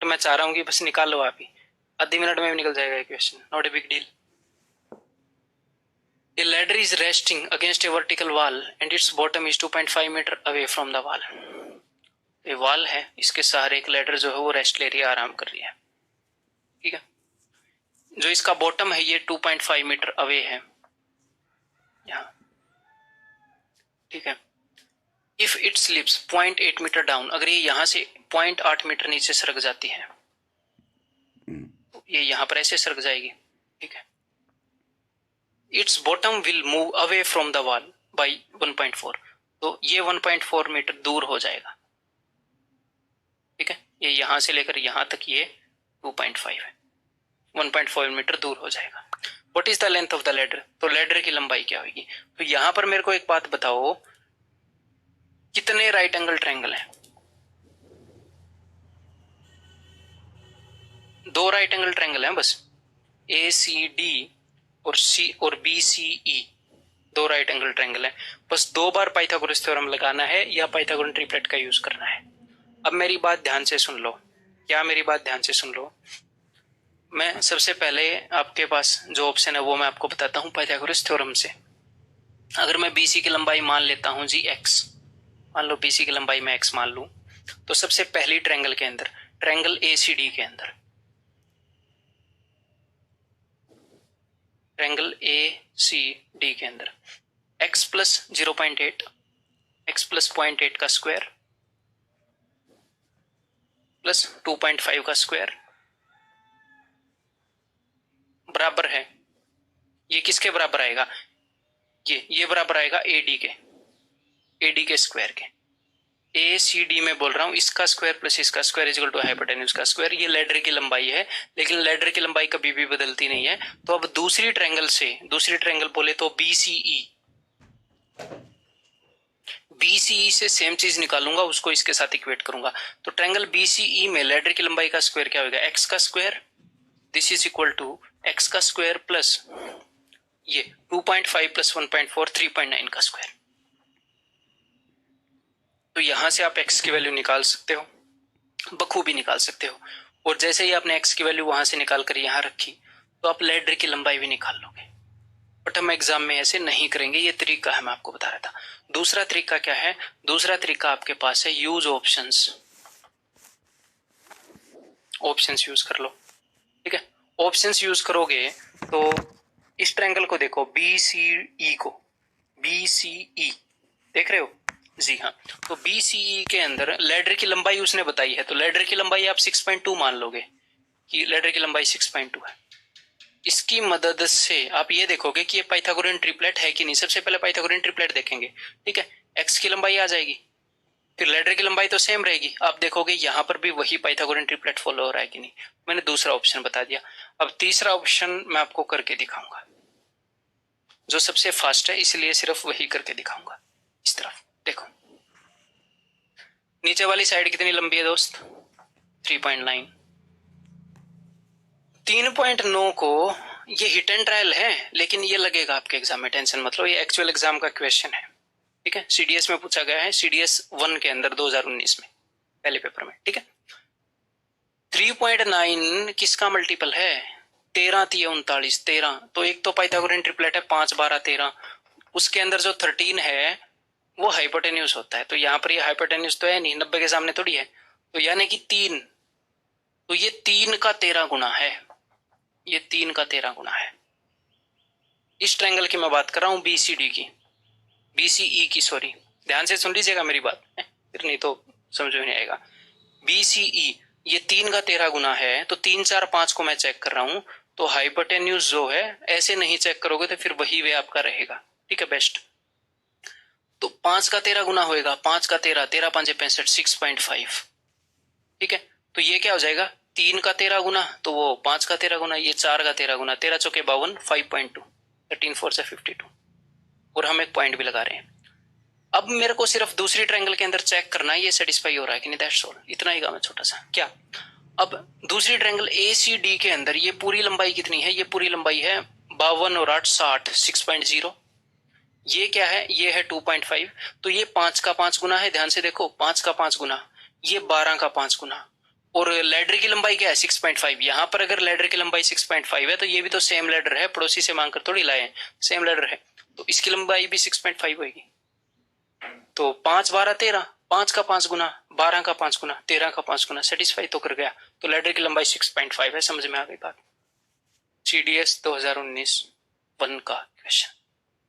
तो मैं चाह रहा हूँ कि बस निकाल लो आप ही, आधी मिनट में भी निकल जाएगा question, not a big deal. A ladder is resting against a vertical wall and its bottom is 2.5 metre away from the wall। ये वॉल है, इसके सहारे एक लैडर जो है वो रेस्ट ले रही है, आराम कर रही है, ठीक है। जो इसका बॉटम है ये 2.5 मीटर अवे है यहाँ, ठीक है। If it slips 0.8 meter down, अगर ये यहां से 0.8 मीटर नीचे सरक जाती है तो ये यहां पर ऐसे सरक जाएगी, ठीक है। It's bottom will move away from the wall bye 1.4, तो ये 1.4 मीटर दूर हो जाएगा, ठीक है। ये यहां से लेकर यहां तक ये 2.5 है, 1.4 मीटर दूर हो जाएगा। What is the length of the ladder, तो लैडर की लंबाई क्या होगी। तो यहां पर मेरे को एक बात बताओ, कितने राइट एंगल ट्रायंगल हैं। 2 राइट एंगल ट्रायंगल हैं बस, ACD और C और BCE, 2 राइट एंगल ट्रायंगल हैं। बस 2 बार पाइथागोरस थ्योरम लगाना है या पाइथागोरस ट्रिपलेट का यूज करना है। अब मेरी बात ध्यान से सुन लो, क्या मेरी बात ध्यान से सुन लो। मैं सबसे पहले आपके पास जो ऑप्शन है वो मैं आपको बताता हूं पाइथागोरस थ्योरम से। अगर मैं BC की लंबाई मान लेता हूं जी x, मान लो BC की लंबाई मैं x मान लूं, तो सबसे पहली ट्रायंगल के अंदर, ट्रायंगल ACD के अंदर, ट्रायंगल ACD के अंदर x प्लस 0.8, x प्लस 0.8 का स्क्वायर प्लस 2.5 का स्क्वायर बराबर है, ये किसके बराबर आएगा, ये बराबर आएगा AD के स्क्वायर के। ACD में बोल रहा हूं, इसका स्क्वायर प्लस इसका स्क्वायर इक्वल टू हाइपोटेन्यूज का स्क्वायर। ये लैडर की लंबाई है, लेकिन लैडर की लंबाई कभी भी बदलती नहीं है। तो अब दूसरी ट्रायंगल बोले तो BCE से सेम चीज निकालूंगा, उसको इसके साथ इक्वेट करूंगा। तो ट्रायंगल BCE में लैडर की लंबाई का स्क्वायर क्या होगा, x का square, this is equal to x का स्क्वायर प्लस ये 2.5 प्लस 1.4 3.9 का स्क्वायर। तो यहां से आप x की वैल्यू निकाल सकते हो, बखूबी निकाल सकते हो। और जैसे ही आपने x की वैल्यू वहां से निकाल कर यहां रखी तो आप लैडर की लंबाई भी निकाल लोगे। बट हम एग्जाम में ऐसे नहीं करेंगे, ये तरीका है मैं आपको बता रहा था। दूसरा तरीका क्या है, दूसरा तरीका आपके पास है यूज ऑप्शंस यूज कर लो, ठीक है। ऑप्शंस यूज करोगे तो इस ट्रायंगल को देखो, BCE देख रहे हो जी हाँ। तो BCE के अंदर लैडर की लंबाई उसने बताई है, तो लैडर की लंबाई आप 6.2 मान लोगे कि लैडर की लंबाई 6.2 है। इसकी मदद से आप ये देखोगे कि ये पाइथागोरियन ट्रिपलेट है कि नहीं। सबसे पहले पाइथागोरियन ट्रिपलेट देखेंगे, ठीक है। x की लंबाई आ जाएगी, फिर लैडर की लंबाई तो सेम रहेगी, आप देखोगे यहां पर भी वही पाइथागोरियन ट्रिपलेट फॉलो हो रहा है कि नहीं। मैंने दूसरा ऑप्शन बता दिया। अब तीसरा ऑप्शन मैं आपको करके दिखाऊंगा, जो सबसे फास्ट है, इसलिए सिर्फ वही करके दिखाऊंगा। इस तरफ देखो, नीचे वाली साइड कितनी लंबी है दोस्त, 3.9। 3.9 को ये हिट एंड ट्रायल है, लेकिन ये लगेगा आपके एग्जाम में, टेंशन मत लो, ये एक्चुअल एग्जाम का क्वेश्चन है, ठीक है। CDS में पूछा गया है, CDS 1 के अंदर 2019 में पहले पेपर में, ठीक है। 3.9 किसका मल्टीपल है, 13 3 39 13। तो एक तो पाइथागोरियन ट्रिपलेट है 5 12 13, उसके अंदर जो 13 है वो हाइपोटेन्यूज होता है। तो यहाँ पर ये हाइपोटेन्यूज तो है नहीं, 90 के सामने थोड़ी है, तो यानी कि 3, तो ये 3 का 13 गुना है, ये 3 का 13 गुना है। इस ट्रायंगल की मैं बात कर रहा हूं, BCE की, सॉरी ध्यान से सुन लीजिएगा मेरी बात, फिर नहीं तो समझ में नहीं आएगा। BCE ये 3 का 13 गुना है, तो 3 4 5 को मैं चेक कर रहा हूं, तो हाइपोटेन्यूज जो है ऐसे नहीं चेक करोगे तो फिर वही वे आपका रहेगा, ठीक है बेस्ट। तो 5 का 13 गुना होएगा, 5 का 13, 13 5 65, 6.5, ठीक है। तो ये क्या हो जाएगा, 3 का 13 गुना, तो वो 5 का 13 गुना, ये 4 का 13 गुना, 13 चौके 52, 5.2, 13 4 से 52, और हम एक पॉइंट भी लगा रहे हैं। अब मेरे को सिर्फ दूसरी ट्रायंगल के अंदर चेक करना है ये सेटिस्फाई हो रहा है कि नहीं, दैट्स ऑल, इतना ही काम है छोटा सा। क्या, अब दूसरी ट्रायंगल ACD के अंदर ये पूरी लंबाई कितनी है, ये पूरी लंबाई है 52 और 8 60, 6.0। ये क्या है, ये है 2.5, तो ये 5 का 5 गुना है, ध्यान से देखो 5 का 5 गुना, ये 12 का 5 गुना, और लैडर की लंबाई क्या है 6.5। यहाँ पर अगर लैडर की लंबाई 6.5 है तो ये भी तो सेम लैडर है, पड़ोसी से मांगकर थोड़ी लाए, सेम लैडर है, तो इसकी लंबाई भी 6.5 होगी। तो 5 12 13, 5 का 5 गुना, 12 का 5 गुना, 13 का 5 गुना, सेटिस्फाई तो कर गया। तो लैडर की लंबाई 6.5 है। समझ में आ गई बात। CDS 2019 1 का क्वेश्चन।